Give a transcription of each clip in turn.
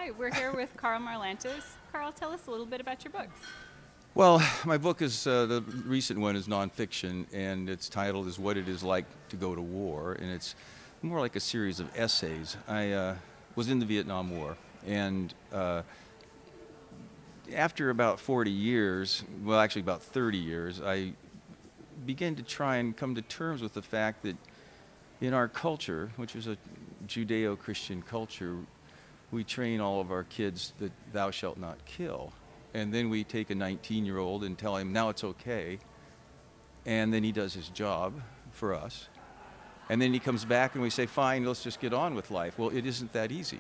Hi, we're here with Karl Marlantes. Karl, tell us a little bit about your books. Well, my book is the recent one is nonfiction, and its title is "What It Is Like to Go to War," and it's more like a series of essays. I was in the Vietnam War, and after about 40 years, well, actually about 30 years, I began to try and come to terms with the fact that in our culture, which is a Judeo-Christian culture, we train all of our kids that thou shalt not kill. And then we take a 19-year-old and tell him, now it's okay. And then he does his job for us. And then he comes back and we say, fine, let's just get on with life. Well, it isn't that easy.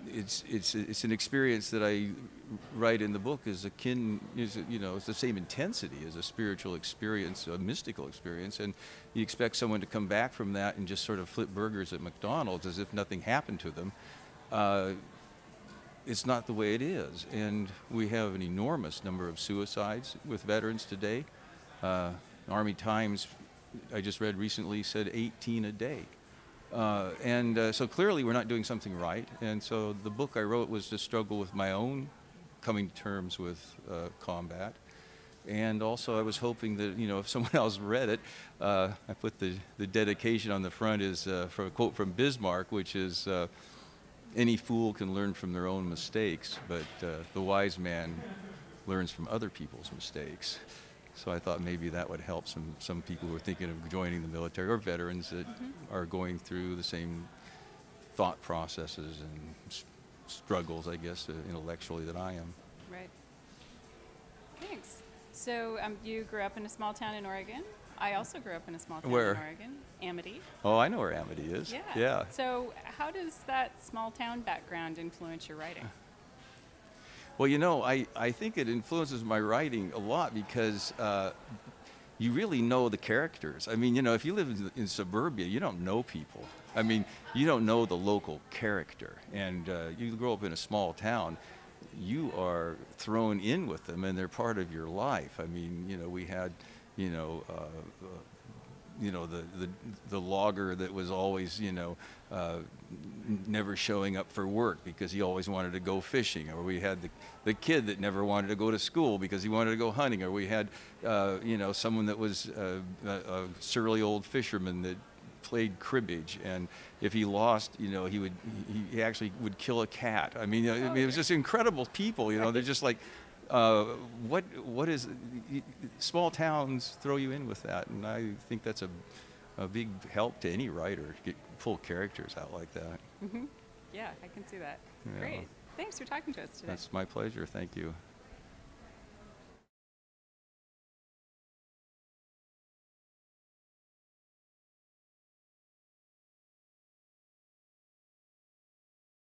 It's an experience that I write in the book is akin, it's the same intensity as a spiritual experience, a mystical experience. And you expect someone to come back from that and just sort of flip burgers at McDonald's as if nothing happened to them. It's not the way it is, and we have an enormous number of suicides with veterans today. Army Times, I just read recently, said 18 a day. So clearly we're not doing something right, and so the book I wrote was to struggle with my own coming to terms with combat. And also I was hoping that, if someone else read it, I put the dedication on the front is for a quote from Bismarck, which is, any fool can learn from their own mistakes, but the wise man learns from other people's mistakes. So I thought maybe that would help some people who are thinking of joining the military or veterans that are going through the same thought processes and struggles, I guess, intellectually that I am. Right. Thanks. So you grew up in a small town in Oregon. I also grew up in a small town Where? in Oregon, Amity. Oh, I know where Amity is. Yeah. So how does that small town background influence your writing? Well, I think it influences my writing a lot because you really know the characters. I mean, if you live in suburbia, you don't know people. I mean, you don't know the local character. And you grow up in a small town, you are thrown in with them and they're part of your life. I mean, we had, the logger that was always, never showing up for work because he always wanted to go fishing, or we had the kid that never wanted to go to school because he wanted to go hunting, or we had, someone that was a surly old fisherman that played cribbage, and if he lost, he actually would kill a cat. I mean, it was just incredible people. They're just like. What is small towns throw you in with that, and I think that's a big help to any writer to pull characters out like that. Yeah, I can see that. Yeah. Great. Thanks for talking to us today. That's my pleasure. Thank you.